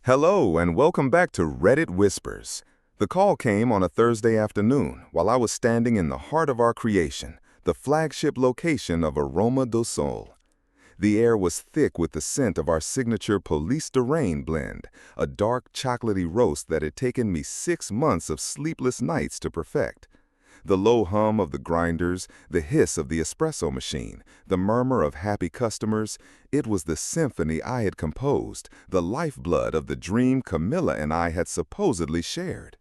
Hello and welcome back to Reddit Whispers. The call came on a Thursday afternoon while I was standing in the heart of our creation, the flagship location of Aroma do Sol. The air was thick with the scent of our signature Police de Rain blend, a dark chocolatey roast that had taken me 6 months of sleepless nights to perfect. The low hum of the grinders, the hiss of the espresso machine, the murmur of happy customers, it was the symphony I had composed, the lifeblood of the dream Camilla and I had supposedly shared.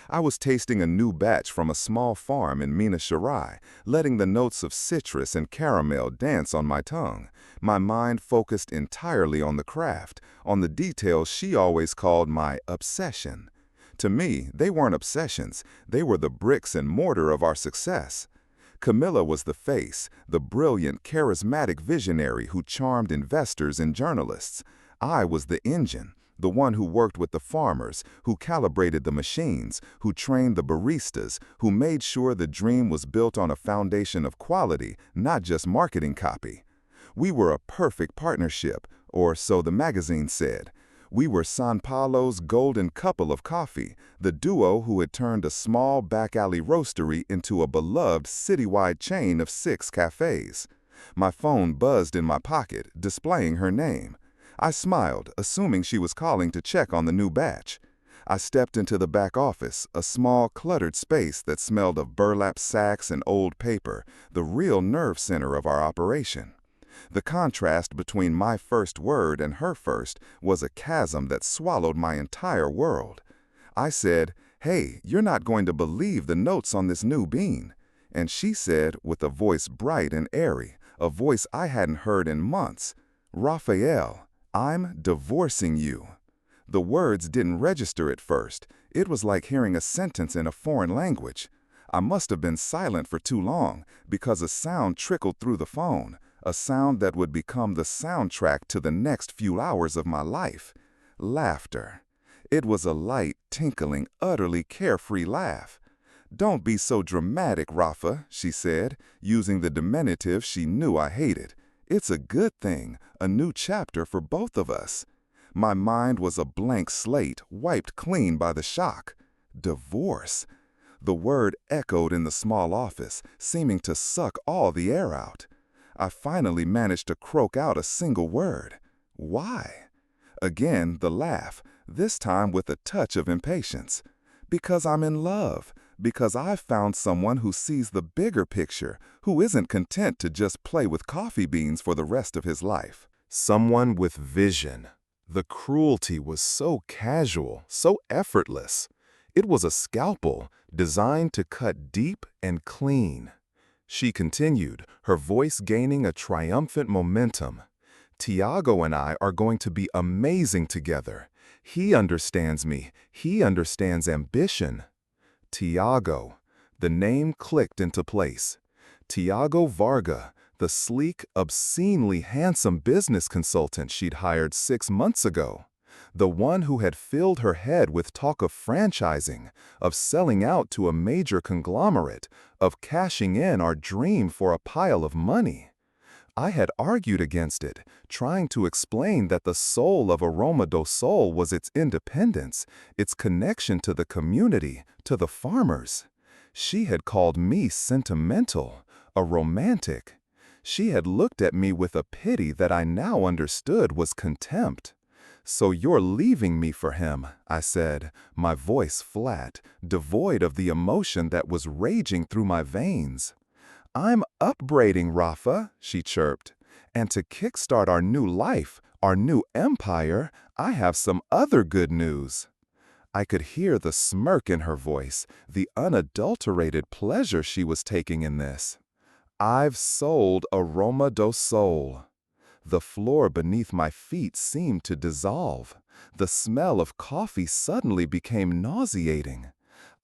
I was tasting a new batch from a small farm in Minas Gerais, letting the notes of citrus and caramel dance on my tongue, my mind focused entirely on the craft, on the details she always called my obsession. To me, they weren't obsessions, they were the bricks and mortar of our success. Camilla was the face, the brilliant, charismatic visionary who charmed investors and journalists. I was the engine, the one who worked with the farmers, who calibrated the machines, who trained the baristas, who made sure the dream was built on a foundation of quality, not just marketing copy. We were a perfect partnership, or so the magazine said. We were São Paulo's golden couple of coffee, the duo who had turned a small back-alley roastery into a beloved citywide chain of 6 cafes. My phone buzzed in my pocket, displaying her name. I smiled, assuming she was calling to check on the new batch. I stepped into the back office, a small, cluttered space that smelled of burlap sacks and old paper, the real nerve center of our operation. The contrast between my first word and her first was a chasm that swallowed my entire world. I said, "Hey, you're not going to believe the notes on this new bean." And she said, with a voice bright and airy, a voice I hadn't heard in months, "Raphael, I'm divorcing you." The words didn't register at first. It was like hearing a sentence in a foreign language. I must have been silent for too long because a sound trickled through the phone. A sound that would become the soundtrack to the next few hours of my life. Laughter. It was a light, tinkling, utterly carefree laugh. "Don't be so dramatic, Rafa," she said, using the diminutive she knew I hated. "It's a good thing, a new chapter for both of us." My mind was a blank slate, wiped clean by the shock. Divorce. The word echoed in the small office, seeming to suck all the air out. I finally managed to croak out a single word. "Why?" Again, the laugh, this time with a touch of impatience. "Because I'm in love. Because I've found someone who sees the bigger picture, who isn't content to just play with coffee beans for the rest of his life." Someone with vision. The cruelty was so casual, so effortless. It was a scalpel designed to cut deep and clean. She continued, her voice gaining a triumphant momentum. "Tiago and I are going to be amazing together. He understands me. He understands ambition." Tiago. The name clicked into place. Tiago Varga, the sleek, obscenely handsome business consultant she'd hired 6 months ago. The one who had filled her head with talk of franchising, of selling out to a major conglomerate, of cashing in our dream for a pile of money. I had argued against it, trying to explain that the soul of Aroma do Sol was its independence, its connection to the community, to the farmers. She had called me sentimental, a romantic. She had looked at me with a pity that I now understood was contempt. "So you're leaving me for him," I said, my voice flat, devoid of the emotion that was raging through my veins. "I'm upbraiding Rafa," she chirped. "And to kickstart our new life, our new empire, I have some other good news." I could hear the smirk in her voice, the unadulterated pleasure she was taking in this. "I've sold Aroma do Sol." The floor beneath my feet seemed to dissolve. The smell of coffee suddenly became nauseating.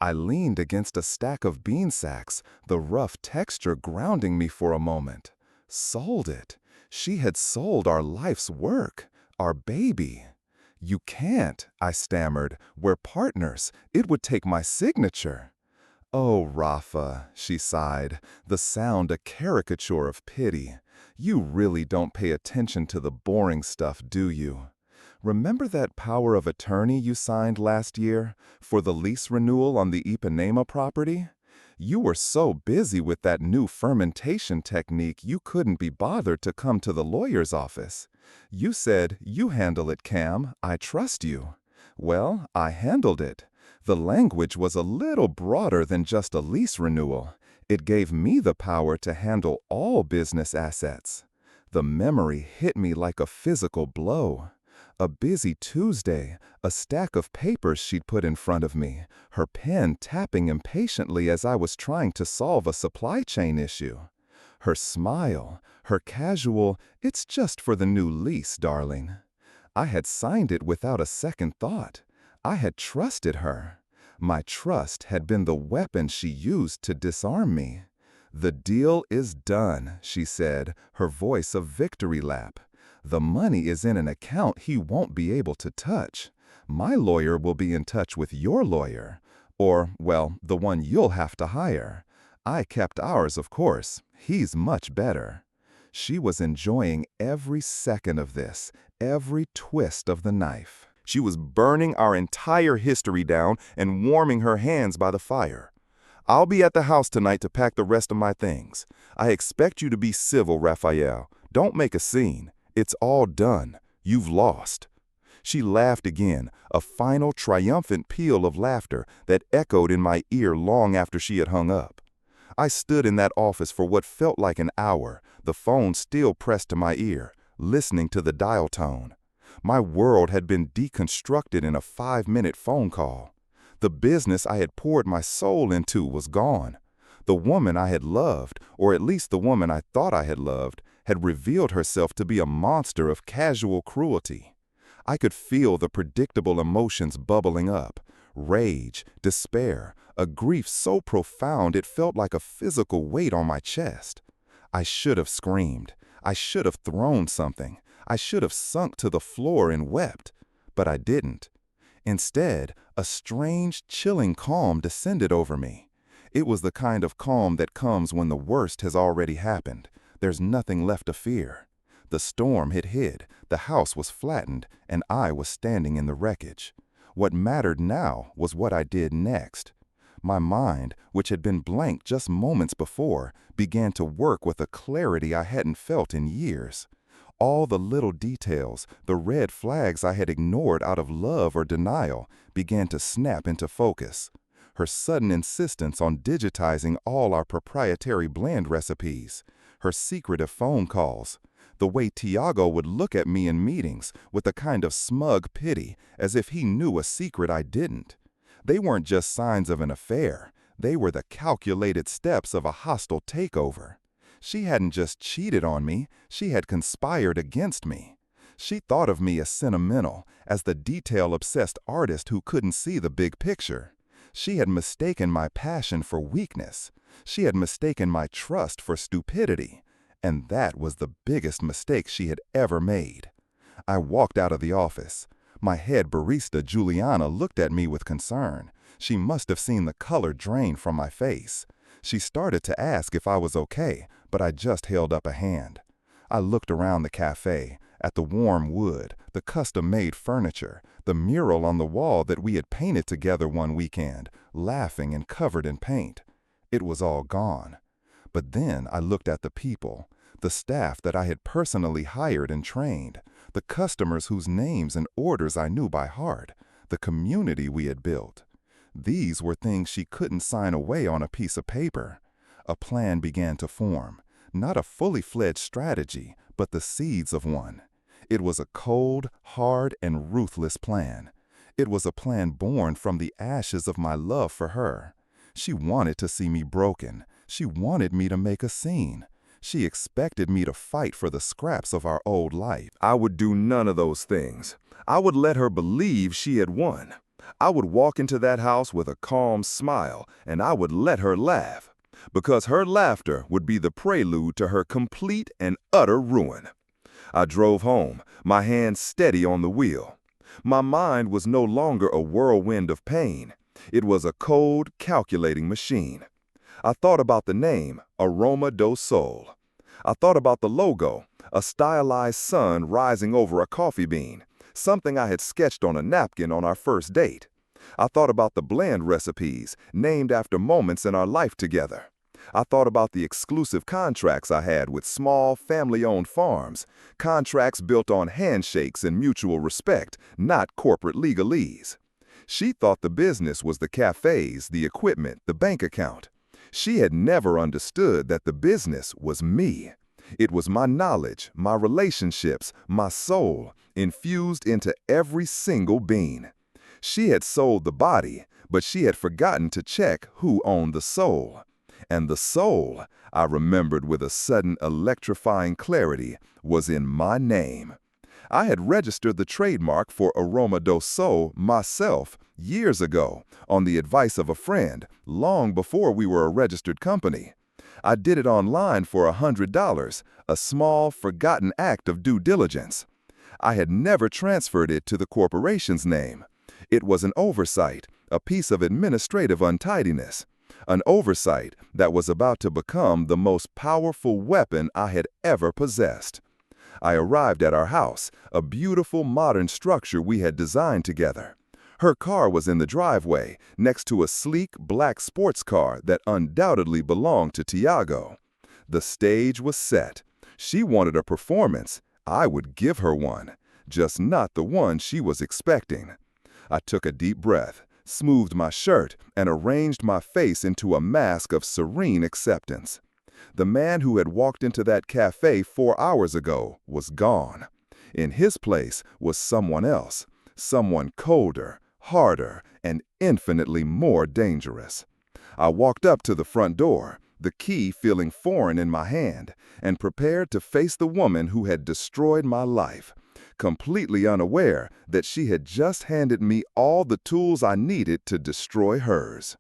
I leaned against a stack of bean sacks, the rough texture grounding me for a moment. Sold it. She had sold our life's work, our baby. "You can't," I stammered. "We're partners. It would take my signature." "Oh, Rafa," she sighed, the sound a caricature of pity. "You really don't pay attention to the boring stuff, do you?" Remember that power of attorney you signed last year for the lease renewal on the Ipanema property? You were so busy with that new fermentation technique you couldn't be bothered to come to the lawyer's office. You said, "You handle it, Cam. I trust you." Well, I handled it. The language was a little broader than just a lease renewal. It gave me the power to handle all business assets. The memory hit me like a physical blow. A busy Tuesday, a stack of papers she'd put in front of me, her pen tapping impatiently as I was trying to solve a supply chain issue. Her smile, her casual, "It's just for the new lease, darling." I had signed it without a second thought. I had trusted her. My trust had been the weapon she used to disarm me. "The deal is done," she said, her voice a victory lap. "The money is in an account he won't be able to touch. My lawyer will be in touch with your lawyer. Or, well, the one you'll have to hire. I kept ours, of course. He's much better." She was enjoying every second of this, every twist of the knife. She was burning our entire history down and warming her hands by the fire. "I'll be at the house tonight to pack the rest of my things. I expect you to be civil, Raphael. Don't make a scene. It's all done. You've lost." She laughed again, a final triumphant peal of laughter that echoed in my ear long after she had hung up. I stood in that office for what felt like an hour, the phone still pressed to my ear, listening to the dial tone. My world had been deconstructed in a 5-minute phone call. The business I had poured my soul into was gone. The woman I had loved, or at least the woman I thought I had loved, had revealed herself to be a monster of casual cruelty. I could feel the predictable emotions bubbling up: rage, despair, a grief so profound it felt like a physical weight on my chest. I should have screamed. I should have thrown something. I should have sunk to the floor and wept. But I didn't. Instead, a strange, chilling calm descended over me. It was the kind of calm that comes when the worst has already happened. There's nothing left to fear. The storm had hid, the house was flattened, and I was standing in the wreckage. What mattered now was what I did next. My mind, which had been blank just moments before, began to work with a clarity I hadn't felt in years. All the little details, the red flags I had ignored out of love or denial, began to snap into focus. Her sudden insistence on digitizing all our proprietary blend recipes, her secretive phone calls, the way Tiago would look at me in meetings with a kind of smug pity as if he knew a secret I didn't. They weren't just signs of an affair. They were the calculated steps of a hostile takeover. She hadn't just cheated on me, she had conspired against me. She thought of me as sentimental, as the detail-obsessed artist who couldn't see the big picture. She had mistaken my passion for weakness. She had mistaken my trust for stupidity. And that was the biggest mistake she had ever made. I walked out of the office. My head barista Juliana looked at me with concern. She must have seen the color drain from my face. She started to ask if I was okay, but I just held up a hand. I looked around the cafe, at the warm wood, the custom-made furniture, the mural on the wall that we had painted together one weekend, laughing and covered in paint. It was all gone. But then I looked at the people, the staff that I had personally hired and trained, the customers whose names and orders I knew by heart, the community we had built. These were things she couldn't sign away on a piece of paper. A plan began to form, not a fully fledged strategy, but the seeds of one. It was a cold, hard, and ruthless plan. It was a plan born from the ashes of my love for her. She wanted to see me broken. She wanted me to make a scene. She expected me to fight for the scraps of our old life. I would do none of those things. I would let her believe she had won. I would walk into that house with a calm smile, and I would let her laugh, because her laughter would be the prelude to her complete and utter ruin. I drove home, my hand steady on the wheel. My mind was no longer a whirlwind of pain. It was a cold, calculating machine. I thought about the name, Aroma do Sol. I thought about the logo, a stylized sun rising over a coffee bean, something I had sketched on a napkin on our first date. I thought about the blend recipes, named after moments in our life together. I thought about the exclusive contracts I had with small, family-owned farms, contracts built on handshakes and mutual respect, not corporate legalese. She thought the business was the cafes, the equipment, the bank account. She had never understood that the business was me. It was my knowledge, my relationships, my soul, infused into every single bean. She had sold the body, but she had forgotten to check who owned the soul. And the soul, I remembered with a sudden electrifying clarity, was in my name. I had registered the trademark for Aroma do Sol myself years ago on the advice of a friend, long before we were a registered company. I did it online for $100, a small, forgotten act of due diligence. I had never transferred it to the corporation's name. It was an oversight, a piece of administrative untidiness. An oversight that was about to become the most powerful weapon I had ever possessed. I arrived at our house, a beautiful modern structure we had designed together. Her car was in the driveway, next to a sleek black sports car that undoubtedly belonged to Tiago. The stage was set. She wanted a performance. I would give her one, just not the one she was expecting. I took a deep breath, smoothed my shirt, and arranged my face into a mask of serene acceptance. The man who had walked into that cafe 4 hours ago was gone. In his place was someone else, someone colder, harder, and infinitely more dangerous. I walked up to the front door, the key feeling foreign in my hand, and prepared to face the woman who had destroyed my life, completely unaware that she had just handed me all the tools I needed to destroy hers.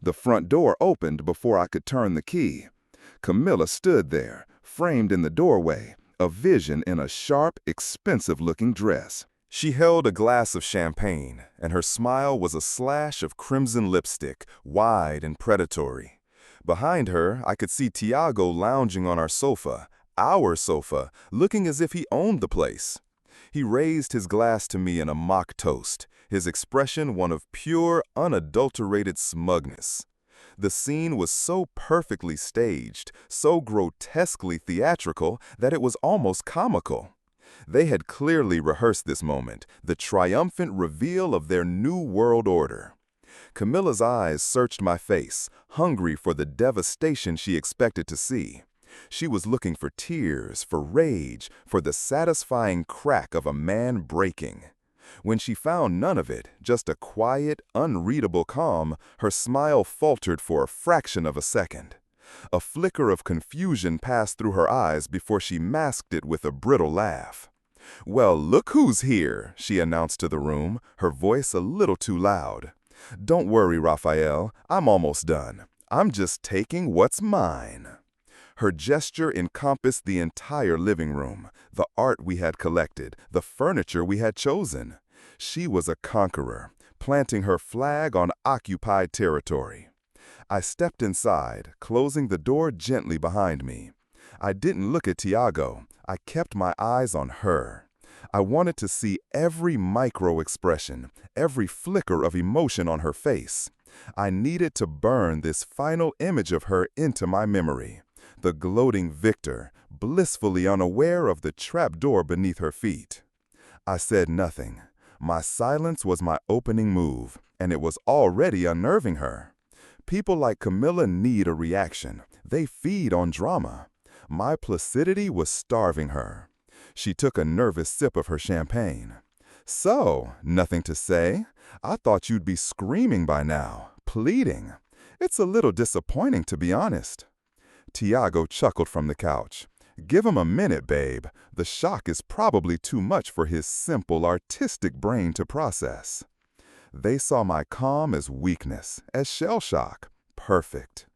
The front door opened before I could turn the key. Camilla stood there, framed in the doorway, a vision in a sharp, expensive-looking dress. She held a glass of champagne, and her smile was a slash of crimson lipstick, wide and predatory. Behind her, I could see Tiago lounging on our sofa, looking as if he owned the place. He raised his glass to me in a mock toast, his expression one of pure, unadulterated smugness. The scene was so perfectly staged, so grotesquely theatrical, that it was almost comical. They had clearly rehearsed this moment, the triumphant reveal of their new world order. Camilla's eyes searched my face, hungry for the devastation she expected to see. She was looking for tears, for rage, for the satisfying crack of a man breaking. When she found none of it, just a quiet, unreadable calm, her smile faltered for a fraction of a second. A flicker of confusion passed through her eyes before she masked it with a brittle laugh. "Well, look who's here," she announced to the room, her voice a little too loud. "Don't worry, Raphael, I'm almost done. I'm just taking what's mine." Her gesture encompassed the entire living room, the art we had collected, the furniture we had chosen. She was a conqueror, planting her flag on occupied territory. I stepped inside, closing the door gently behind me. I didn't look at Tiago. I kept my eyes on her. I wanted to see every micro-expression, every flicker of emotion on her face. I needed to burn this final image of her into my memory. The gloating victor, blissfully unaware of the trapdoor beneath her feet. I said nothing. My silence was my opening move, and it was already unnerving her. People like Camilla need a reaction. They feed on drama. My placidity was starving her. She took a nervous sip of her champagne. "So, nothing to say? I thought you'd be screaming by now, pleading. It's a little disappointing, to be honest." Tiago chuckled from the couch. "Give him a minute, babe. The shock is probably too much for his simple, artistic brain to process." They saw my calm as weakness, as shell shock. Perfect.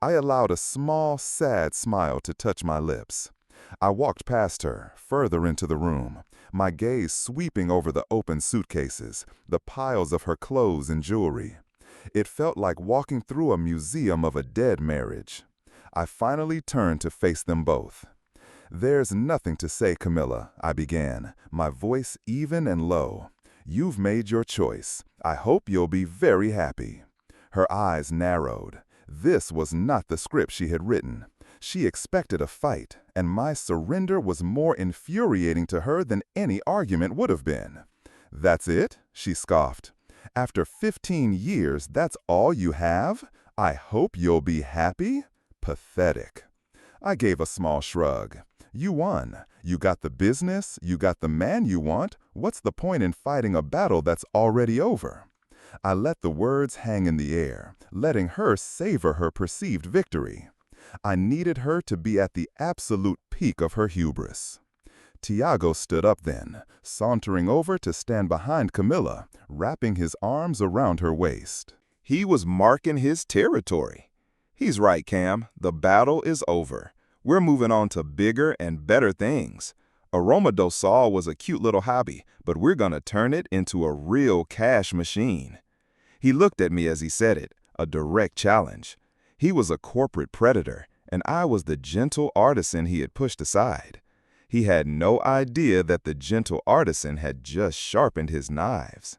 I allowed a small, sad smile to touch my lips. I walked past her, further into the room, my gaze sweeping over the open suitcases, the piles of her clothes and jewelry. It felt like walking through a museum of a dead marriage. I finally turned to face them both. "There's nothing to say, Camilla," I began, my voice even and low. "You've made your choice. I hope you'll be very happy." Her eyes narrowed. This was not the script she had written. She expected a fight, and my surrender was more infuriating to her than any argument would have been. "That's it?" she scoffed. "After 15 years, that's all you have? I hope you'll be happy?" Pathetic. I gave a small shrug. "You won. You got the business, you got the man you want. What's the point in fighting a battle that's already over?" I let the words hang in the air, letting her savor her perceived victory. I needed her to be at the absolute peak of her hubris. Tiago stood up then, sauntering over to stand behind Camilla, wrapping his arms around her waist. He was marking his territory. He's right, Cam. The battle is over. We're moving on to bigger and better things. Aroma do Sol was a cute little hobby, but we're gonna turn it into a real cash machine. He looked at me as he said it, a direct challenge. He was a corporate predator, and I was the gentle artisan he had pushed aside. He had no idea that the gentle artisan had just sharpened his knives.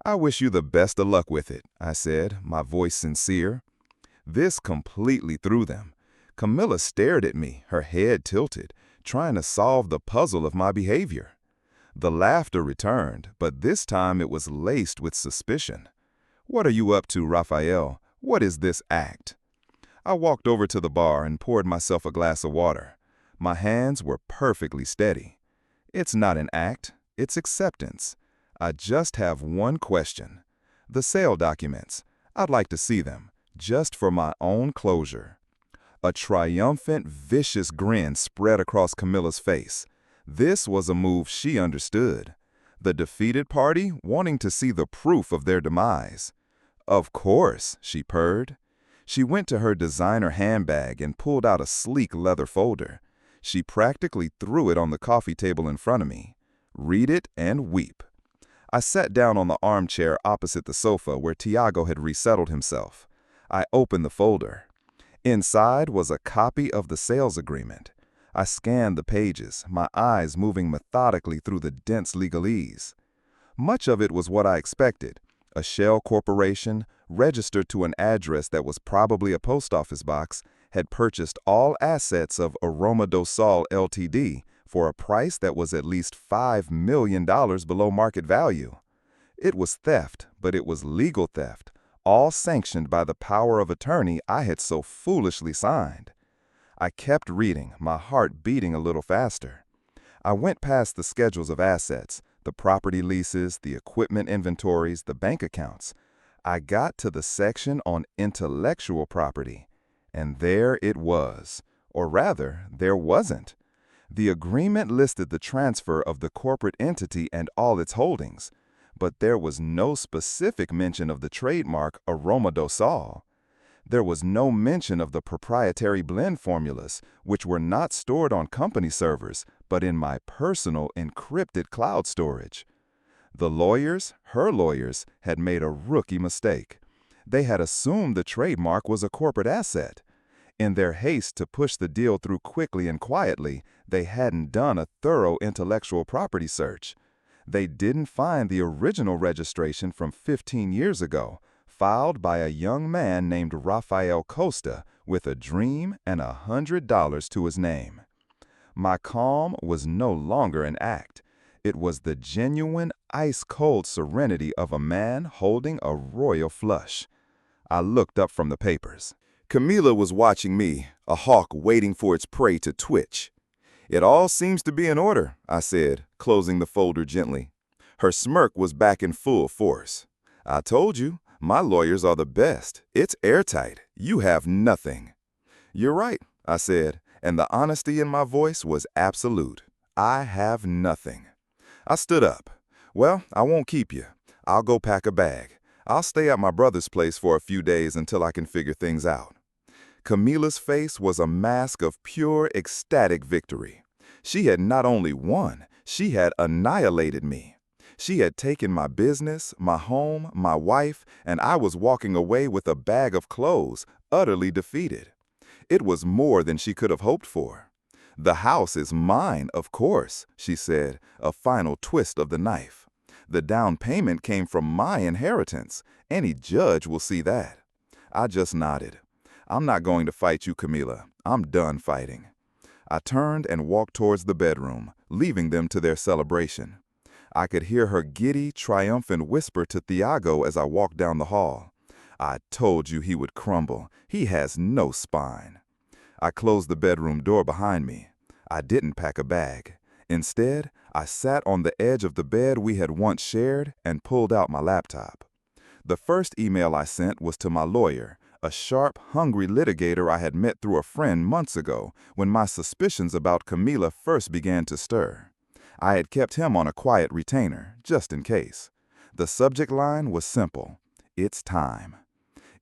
"I wish you the best of luck with it," I said, my voice sincere. This completely threw them. Camilla stared at me, her head tilted, trying to solve the puzzle of my behavior. The laughter returned, but this time it was laced with suspicion. "What are you up to, Raphael? What is this act?" I walked over to the bar and poured myself a glass of water. My hands were perfectly steady. "It's not an act, it's acceptance. I just have one question. The sale documents. I'd like to see them, just for my own closure." A triumphant, vicious grin spread across Camilla's face. This was a move she understood. The defeated party wanting to see the proof of their demise. "Of course," she purred. She went to her designer handbag and pulled out a sleek leather folder. She practically threw it on the coffee table in front of me. "Read it and weep." I sat down on the armchair opposite the sofa where Tiago had resettled himself. I opened the folder. Inside was a copy of the sales agreement. I scanned the pages, my eyes moving methodically through the dense legalese. Much of it was what I expected. A shell corporation, registered to an address that was probably a post office box, had purchased all assets of Aroma do Sol Ltd. For a price that was at least $5 million below market value. It was theft, but it was legal theft, all sanctioned by the power of attorney I had so foolishly signed. I kept reading, my heart beating a little faster. I went past the schedules of assets, the property leases, the equipment inventories, the bank accounts. I got to the section on intellectual property, and there it was. Or rather, there wasn't. The agreement listed the transfer of the corporate entity and all its holdings, but there was no specific mention of the trademark Aroma do Sol. There was no mention of the proprietary blend formulas, which were not stored on company servers, but in my personal encrypted cloud storage. The lawyers, her lawyers, had made a rookie mistake. They had assumed the trademark was a corporate asset. In their haste to push the deal through quickly and quietly, they hadn't done a thorough intellectual property search. They didn't find the original registration from 15 years ago, filed by a young man named Rafael Costa with a dream and $100 to his name. My calm was no longer an act. It was the genuine, ice-cold serenity of a man holding a royal flush. I looked up from the papers. Camilla was watching me, a hawk waiting for its prey to twitch. "It all seems to be in order," I said, closing the folder gently. Her smirk was back in full force. "I told you, my lawyers are the best. It's airtight. You have nothing." "You're right," I said, and the honesty in my voice was absolute. I have nothing. I stood up. "Well, I won't keep you. I'll go pack a bag. I'll stay at my brother's place for a few days until I can figure things out." Camilla's face was a mask of pure, ecstatic victory. She had not only won, she had annihilated me. She had taken my business, my home, my wife, and I was walking away with a bag of clothes, utterly defeated. It was more than she could have hoped for. "The house is mine, of course," she said, a final twist of the knife. "The down payment came from my inheritance. Any judge will see that." I just nodded. "I'm not going to fight you, Camila. I'm done fighting." I turned and walked towards the bedroom, leaving them to their celebration. I could hear her giddy, triumphant whisper to Thiago as I walked down the hall. "I told you he would crumble. He has no spine." I closed the bedroom door behind me. I didn't pack a bag. Instead, I sat on the edge of the bed we had once shared and pulled out my laptop. The first email I sent was to my lawyer, a sharp, hungry litigator I had met through a friend months ago when my suspicions about Camila first began to stir. I had kept him on a quiet retainer, just in case. The subject line was simple: "It's time."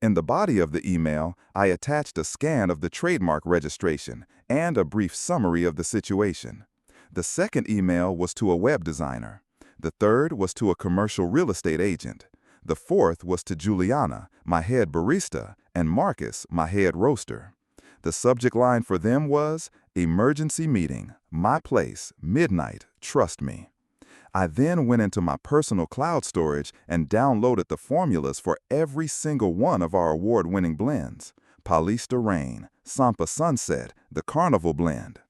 In the body of the email, I attached a scan of the trademark registration and a brief summary of the situation. The second email was to a web designer. The third was to a commercial real estate agent. The fourth was to Juliana, my head barista, and Marcus, my head roaster. The subject line for them was, "Emergency meeting, my place, midnight, trust me." I then went into my personal cloud storage and downloaded the formulas for every single one of our award-winning blends: Paulista Rain, Sampa Sunset, the Carnival blend.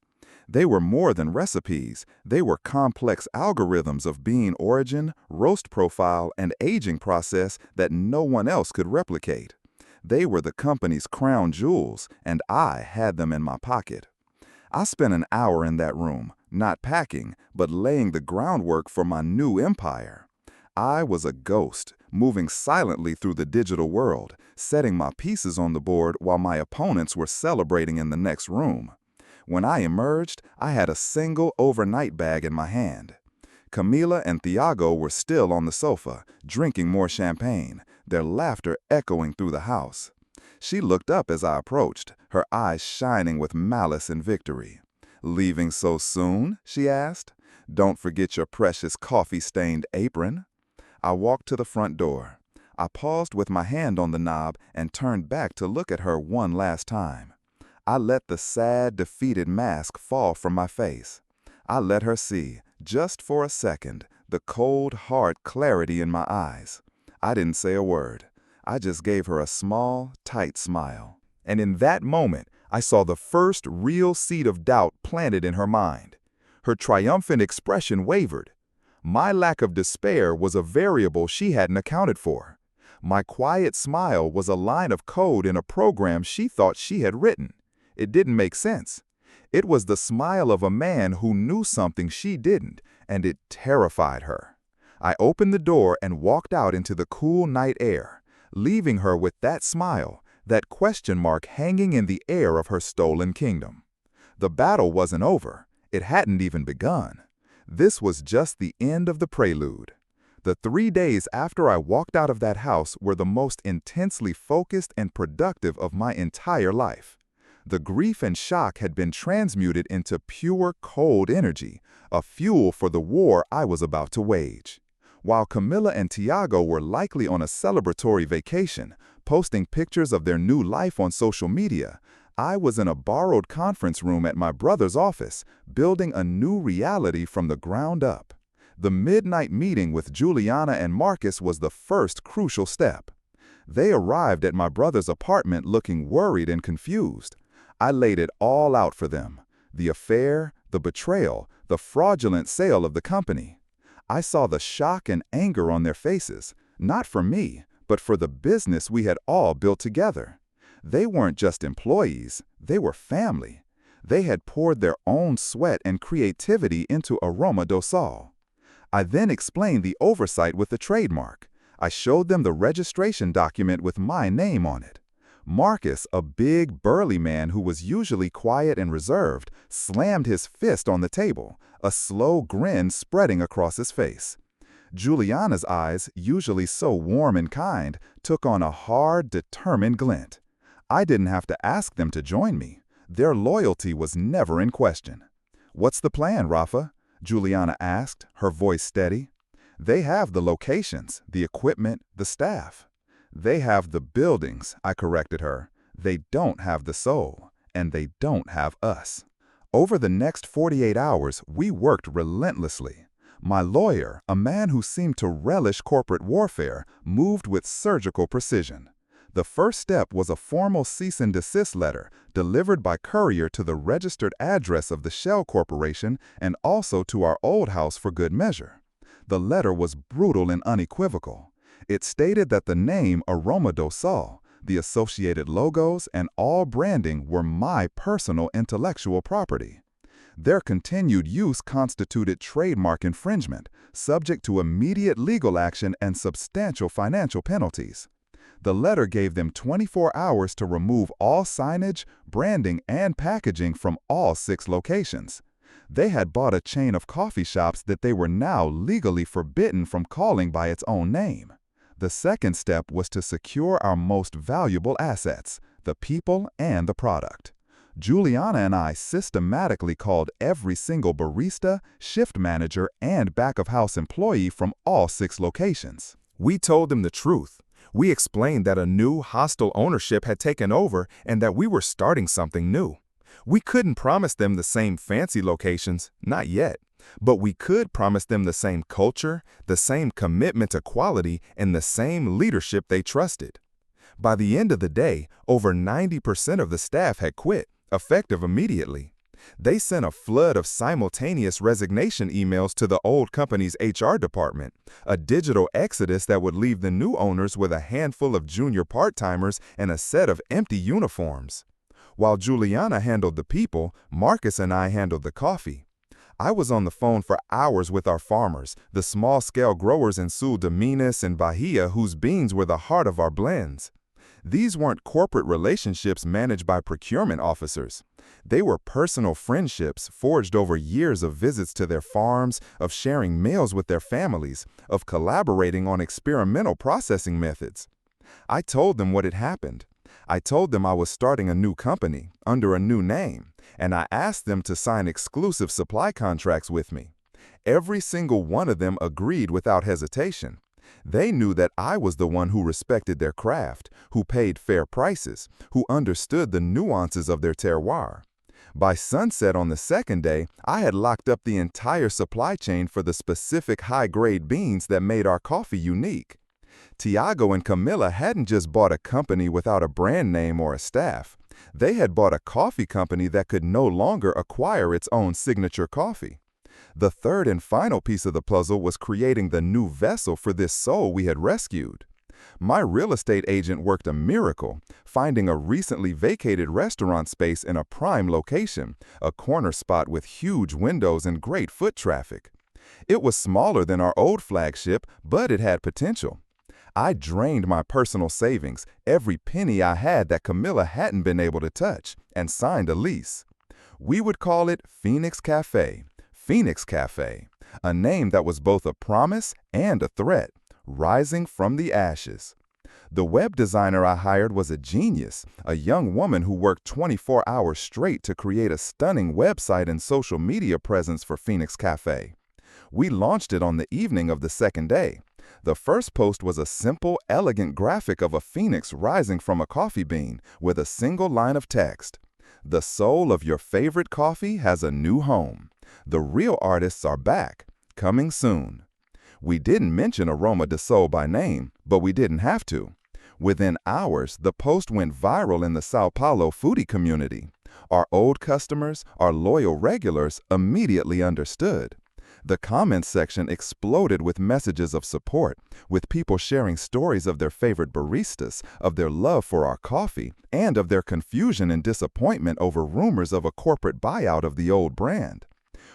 They were more than recipes. They were complex algorithms of bean origin, roast profile, and aging process that no one else could replicate. They were the company's crown jewels, and I had them in my pocket. I spent an hour in that room, not packing, but laying the groundwork for my new empire. I was a ghost, moving silently through the digital world, setting my pieces on the board while my opponents were celebrating in the next room. When I emerged, I had a single overnight bag in my hand. Camila and Thiago were still on the sofa, drinking more champagne, their laughter echoing through the house. She looked up as I approached, her eyes shining with malice and victory. "Leaving so soon?" she asked. "Don't forget your precious coffee-stained apron." I walked to the front door. I paused with my hand on the knob and turned back to look at her one last time. I let the sad, defeated mask fall from my face. I let her see, just for a second, the cold, hard clarity in my eyes. I didn't say a word. I just gave her a small, tight smile. And in that moment, I saw the first real seed of doubt planted in her mind. Her triumphant expression wavered. My lack of despair was a variable she hadn't accounted for. My quiet smile was a line of code in a program she thought she had written. It didn't make sense. It was the smile of a man who knew something she didn't, and it terrified her. I opened the door and walked out into the cool night air, leaving her with that smile, that question mark hanging in the air of her stolen kingdom. The battle wasn't over. It hadn't even begun. This was just the end of the prelude. The 3 days after I walked out of that house were the most intensely focused and productive of my entire life. The grief and shock had been transmuted into pure, cold energy, a fuel for the war I was about to wage. While Camila and Thiago were likely on a celebratory vacation, posting pictures of their new life on social media, I was in a borrowed conference room at my brother's office, building a new reality from the ground up. The midnight meeting with Juliana and Marcus was the first crucial step. They arrived at my brother's apartment looking worried and confused. I laid it all out for them: the affair, the betrayal, the fraudulent sale of the company. I saw the shock and anger on their faces, not for me, but for the business we had all built together. They weren't just employees, they were family. They had poured their own sweat and creativity into Aroma do Sol. I then explained the oversight with the trademark. I showed them the registration document with my name on it. Marcus, a big, burly man who was usually quiet and reserved, slammed his fist on the table, a slow grin spreading across his face. Juliana's eyes, usually so warm and kind, took on a hard, determined glint. I didn't have to ask them to join me. Their loyalty was never in question. "What's the plan, Rafa?" Juliana asked, her voice steady. "They have the locations, the equipment, the staff." "They have the buildings," I corrected her. "They don't have the soul, and they don't have us." Over the next 48 hours, we worked relentlessly. My lawyer, a man who seemed to relish corporate warfare, moved with surgical precision. The first step was a formal cease and desist letter delivered by courier to the registered address of the Shell Corporation and also to our old house for good measure. The letter was brutal and unequivocal. It stated that the name Aroma do Sol, the associated logos, and all branding were my personal intellectual property. Their continued use constituted trademark infringement, subject to immediate legal action and substantial financial penalties. The letter gave them 24 hours to remove all signage, branding, and packaging from all 6 locations. They had bought a chain of coffee shops that they were now legally forbidden from calling by its own name. The second step was to secure our most valuable assets, the people and the product. Juliana and I systematically called every single barista, shift manager, and back-of-house employee from all 6 locations. We told them the truth. We explained that a new, hostile ownership had taken over and that we were starting something new. We couldn't promise them the same fancy locations, not yet. But we could promise them the same culture, the same commitment to quality, and the same leadership they trusted. By the end of the day, over 90% of the staff had quit, effective immediately. They sent a flood of simultaneous resignation emails to the old company's HR department, a digital exodus that would leave the new owners with a handful of junior part-timers and a set of empty uniforms. While Juliana handled the people, Marcus and I handled the coffee. I was on the phone for hours with our farmers, the small-scale growers in Sul de Minas and Bahia whose beans were the heart of our blends. These weren't corporate relationships managed by procurement officers. They were personal friendships forged over years of visits to their farms, of sharing meals with their families, of collaborating on experimental processing methods. I told them what had happened. I told them I was starting a new company, under a new name, and I asked them to sign exclusive supply contracts with me. Every single one of them agreed without hesitation. They knew that I was the one who respected their craft, who paid fair prices, who understood the nuances of their terroir. By sunset on the second day, I had locked up the entire supply chain for the specific high-grade beans that made our coffee unique. Tiago and Camilla hadn't just bought a company without a brand name or a staff. They had bought a coffee company that could no longer acquire its own signature coffee. The third and final piece of the puzzle was creating the new vessel for this soul we had rescued. My real estate agent worked a miracle, finding a recently vacated restaurant space in a prime location, a corner spot with huge windows and great foot traffic. It was smaller than our old flagship, but it had potential. I drained my personal savings, every penny I had that Camilla hadn't been able to touch, and signed a lease. We would call it Phoenix Cafe, a name that was both a promise and a threat, rising from the ashes. The web designer I hired was a genius, a young woman who worked 24 hours straight to create a stunning website and social media presence for Phoenix Cafe. We launched it on the evening of the second day. The first post was a simple, elegant graphic of a phoenix rising from a coffee bean with a single line of text. The soul of your favorite coffee has a new home. The real artists are back, coming soon. We didn't mention Aroma do Sol by name, but we didn't have to. Within hours, the post went viral in the Sao Paulo foodie community. Our old customers, our loyal regulars, immediately understood. The comments section exploded with messages of support, with people sharing stories of their favorite baristas, of their love for our coffee, and of their confusion and disappointment over rumors of a corporate buyout of the old brand.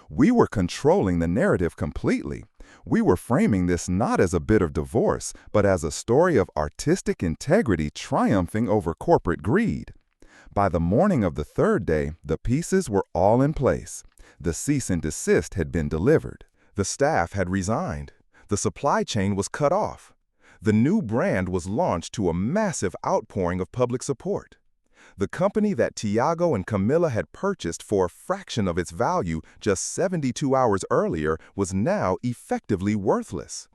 We were controlling the narrative completely. We were framing this not as a bit of divorce, but as a story of artistic integrity triumphing over corporate greed. By the morning of the third day, the pieces were all in place. The cease and desist had been delivered. The staff had resigned. The supply chain was cut off. The new brand was launched to a massive outpouring of public support. The company that Tiago and Camilla had purchased for a fraction of its value just 72 hours earlier was now effectively worthless.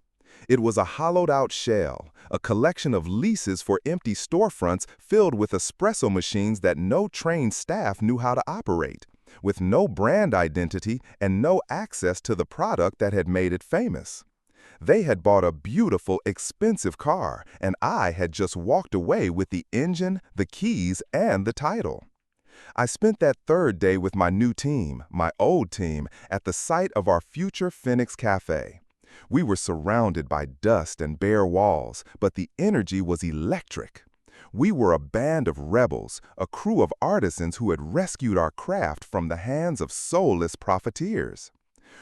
It was a hollowed-out shell, a collection of leases for empty storefronts filled with espresso machines that no trained staff knew how to operate. with no brand identity and no access to the product that had made it famous. They had bought a beautiful, expensive car, and I had just walked away with the engine, the keys, and the title. I spent that third day with my new team, my old team, at the site of our future Phoenix Cafe. We were surrounded by dust and bare walls, but the energy was electric. We were a band of rebels, a crew of artisans who had rescued our craft from the hands of soulless profiteers.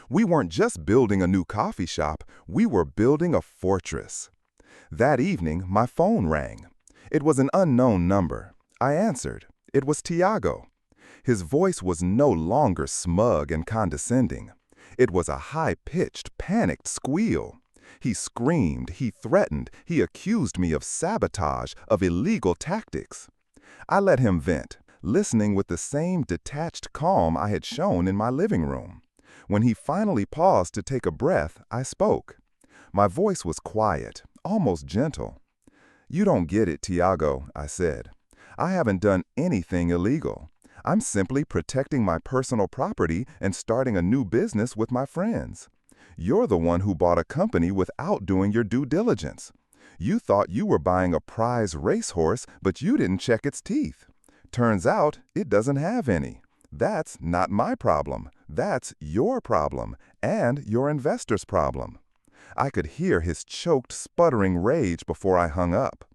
We weren't just building a new coffee shop, we were building a fortress. That evening, my phone rang. It was an unknown number. I answered. It was Tiago. His voice was no longer smug and condescending. It was a high-pitched, panicked squeal. He screamed, he threatened, he accused me of sabotage, of illegal tactics. I let him vent, listening with the same detached calm I had shown in my living room. When he finally paused to take a breath, I spoke. My voice was quiet, almost gentle. "You don't get it, Tiago," I said. "I haven't done anything illegal. I'm simply protecting my personal property and starting a new business with my friends. You're the one who bought a company without doing your due diligence. You thought you were buying a prize racehorse, but you didn't check its teeth. Turns out it doesn't have any. That's not my problem. That's your problem and your investor's problem." I could hear his choked, sputtering rage before I hung up.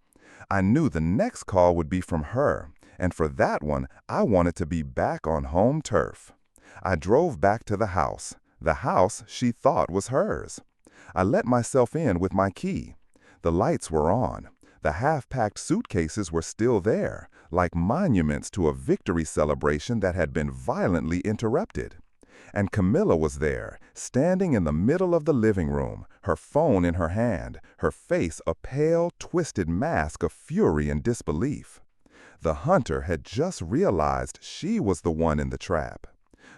I knew the next call would be from her, and for that one, I wanted to be back on home turf. I drove back to the house she thought was hers. I let myself in with my key. The lights were on. The half-packed suitcases were still there, like monuments to a victory celebration that had been violently interrupted. And Camilla was there, standing in the middle of the living room, her phone in her hand, her face a pale, twisted mask of fury and disbelief. The hunter had just realized she was the one in the trap.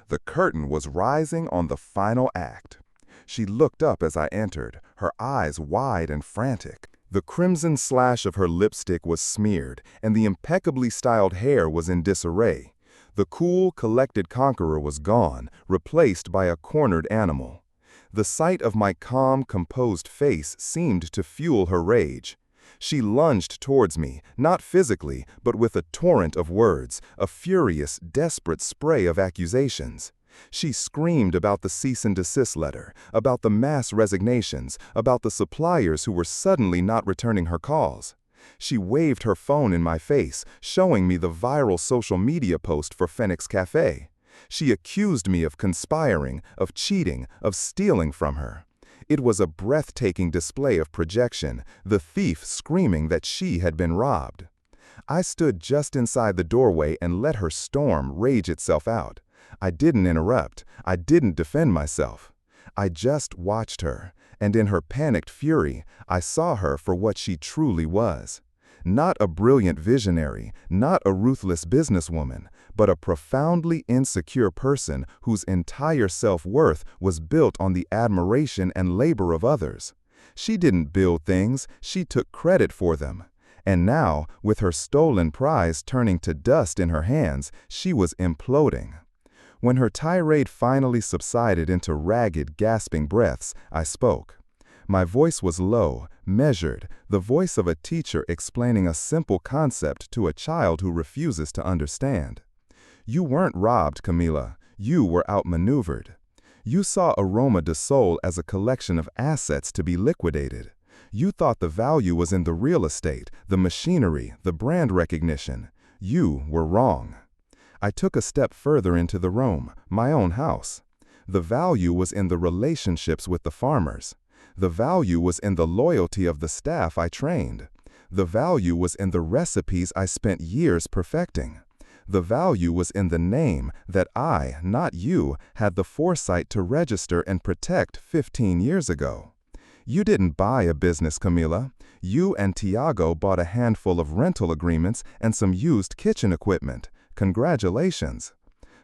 The curtain was rising on the final act. She looked up as I entered, her eyes wide and frantic. The crimson slash of her lipstick was smeared, and the impeccably styled hair was in disarray. The cool, collected conqueror was gone, replaced by a cornered animal. The sight of my calm, composed face seemed to fuel her rage. She lunged towards me, not physically, but with a torrent of words, a furious, desperate spray of accusations. She screamed about the cease and desist letter, about the mass resignations, about the suppliers who were suddenly not returning her calls. She waved her phone in my face, showing me the viral social media post for Phoenix Cafe. She accused me of conspiring, of cheating, of stealing from her. It was a breathtaking display of projection, the thief screaming that she had been robbed. I stood just inside the doorway and let her storm rage itself out. I didn't interrupt. I didn't defend myself. I just watched her, and in her panicked fury, I saw her for what she truly was. Not a brilliant visionary, not a ruthless businesswoman, but a profoundly insecure person whose entire self-worth was built on the admiration and labor of others. She didn't build things, she took credit for them. And now, with her stolen prize turning to dust in her hands, she was imploding. When her tirade finally subsided into ragged, gasping breaths, I spoke. My voice was low, measured, the voice of a teacher explaining a simple concept to a child who refuses to understand. You weren't robbed, Camila. You were outmaneuvered. You saw Aroma de Sol as a collection of assets to be liquidated. You thought the value was in the real estate, the machinery, the brand recognition. You were wrong. I took a step further into the room, my own house. The value was in the relationships with the farmers. The value was in the loyalty of the staff I trained. The value was in the recipes I spent years perfecting. The value was in the name that I, not you, had the foresight to register and protect 15 years ago. You didn't buy a business, Camila. You and Tiago bought a handful of rental agreements and some used kitchen equipment. Congratulations.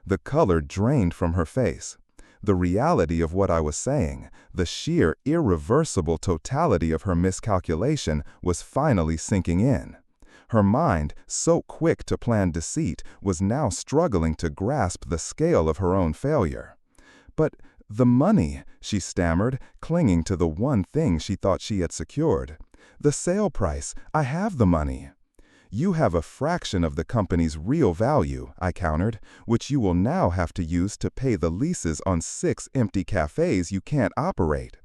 The color drained from her face. The reality of what I was saying, the sheer irreversible totality of her miscalculation was finally sinking in. Her mind, so quick to plan deceit, was now struggling to grasp the scale of her own failure. "But the money," she stammered, clinging to the one thing she thought she had secured. "The sale price, I have the money." "You have a fraction of the company's real value," I countered, "which you will now have to use to pay the leases on 6 empty cafes you can't operate.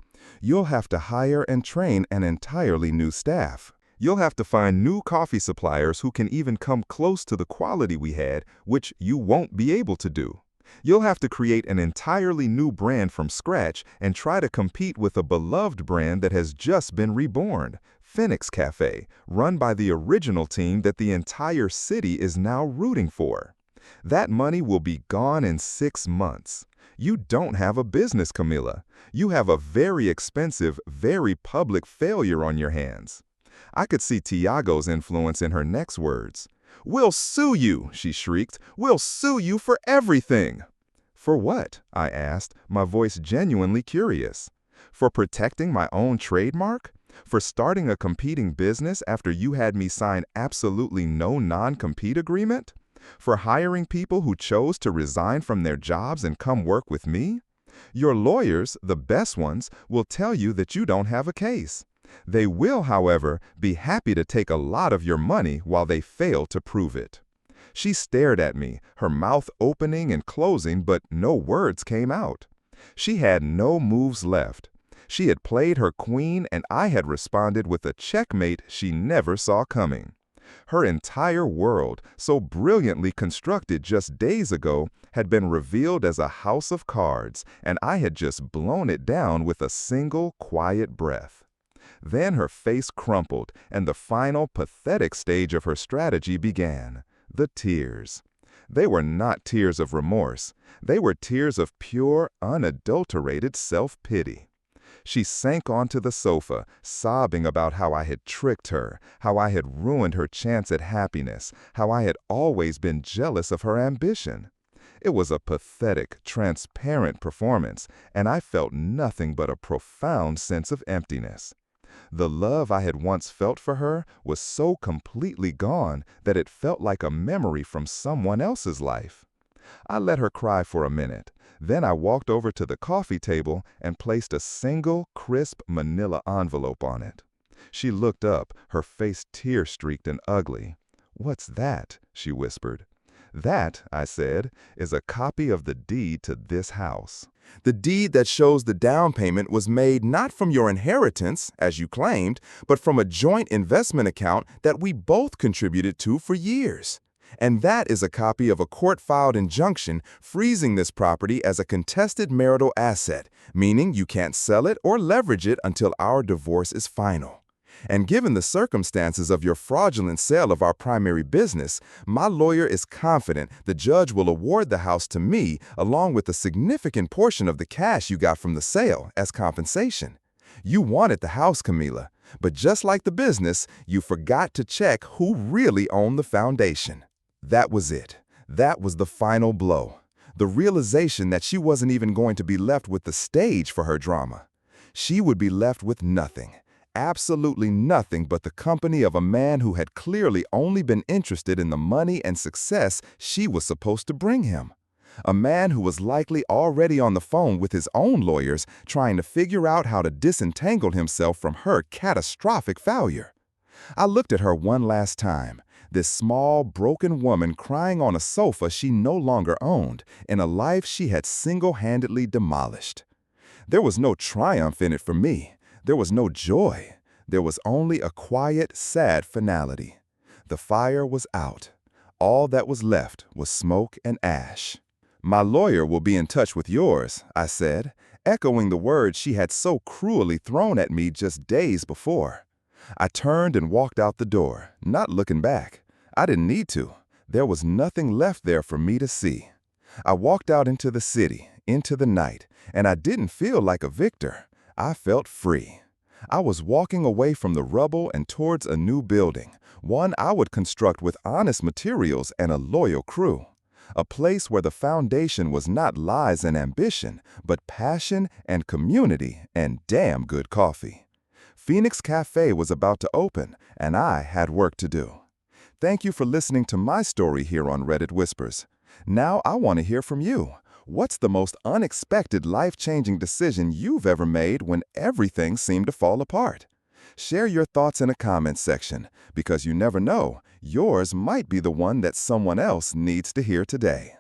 You'll have to hire and train an entirely new staff. You'll have to find new coffee suppliers who can even come close to the quality we had, which you won't be able to do. You'll have to create an entirely new brand from scratch and try to compete with a beloved brand that has just been reborn, Phoenix Cafe, run by the original team that the entire city is now rooting for. That money will be gone in 6 months. You don't have a business, Camila. You have a very expensive, very public failure on your hands." I could see Tiago's influence in her next words. "We'll sue you," she shrieked. "We'll sue you for everything." "For what?" I asked, my voice genuinely curious. "For protecting my own trademark? For starting a competing business after you had me sign absolutely no non-compete agreement? For hiring people who chose to resign from their jobs and come work with me? Your lawyers, the best ones, will tell you that you don't have a case. They will, however, be happy to take a lot of your money while they fail to prove it." She stared at me, her mouth opening and closing, but no words came out. She had no moves left. She had played her queen, and I had responded with a checkmate she never saw coming. Her entire world, so brilliantly constructed just days ago, had been revealed as a house of cards, and I had just blown it down with a single quiet breath. Then her face crumpled, and the final pathetic stage of her strategy began: the tears. They were not tears of remorse. They were tears of pure, unadulterated self-pity. She sank onto the sofa, sobbing about how I had tricked her, how I had ruined her chance at happiness, how I had always been jealous of her ambition. It was a pathetic, transparent performance, and I felt nothing but a profound sense of emptiness. The love I had once felt for her was so completely gone that it felt like a memory from someone else's life. I let her cry for a minute. Then I walked over to the coffee table and placed a single, crisp manila envelope on it. She looked up, her face tear-streaked and ugly. "What's that?" she whispered. "That," I said, "is a copy of the deed to this house. The deed that shows the down payment was made not from your inheritance, as you claimed, but from a joint investment account that we both contributed to for years. And that is a copy of a court-filed injunction freezing this property as a contested marital asset, meaning you can't sell it or leverage it until our divorce is final. And given the circumstances of your fraudulent sale of our primary business, my lawyer is confident the judge will award the house to me along with a significant portion of the cash you got from the sale as compensation. You wanted the house, Camila, but just like the business, you forgot to check who really owned the foundation." That was it. That was the final blow. The realization that she wasn't even going to be left with the stage for her drama. She would be left with nothing. Absolutely nothing but the company of a man who had clearly only been interested in the money and success she was supposed to bring him. A man who was likely already on the phone with his own lawyers trying to figure out how to disentangle himself from her catastrophic failure. I looked at her one last time, this small, broken woman crying on a sofa she no longer owned in a life she had single-handedly demolished. There was no triumph in it for me. There was no joy. There was only a quiet, sad finality. The fire was out. All that was left was smoke and ash. "My lawyer will be in touch with yours," I said, echoing the words she had so cruelly thrown at me just days before. I turned and walked out the door, not looking back. I didn't need to. There was nothing left there for me to see. I walked out into the city, into the night, and I didn't feel like a victor. I felt free. I was walking away from the rubble and towards a new building, one I would construct with honest materials and a loyal crew. A place where the foundation was not lies and ambition, but passion and community and damn good coffee. Phoenix Cafe was about to open, and I had work to do. Thank you for listening to my story here on Reddit Whispers. Now I want to hear from you. What's the most unexpected life-changing decision you've ever made when everything seemed to fall apart? Share your thoughts in a comments section, because you never know, yours might be the one that someone else needs to hear today.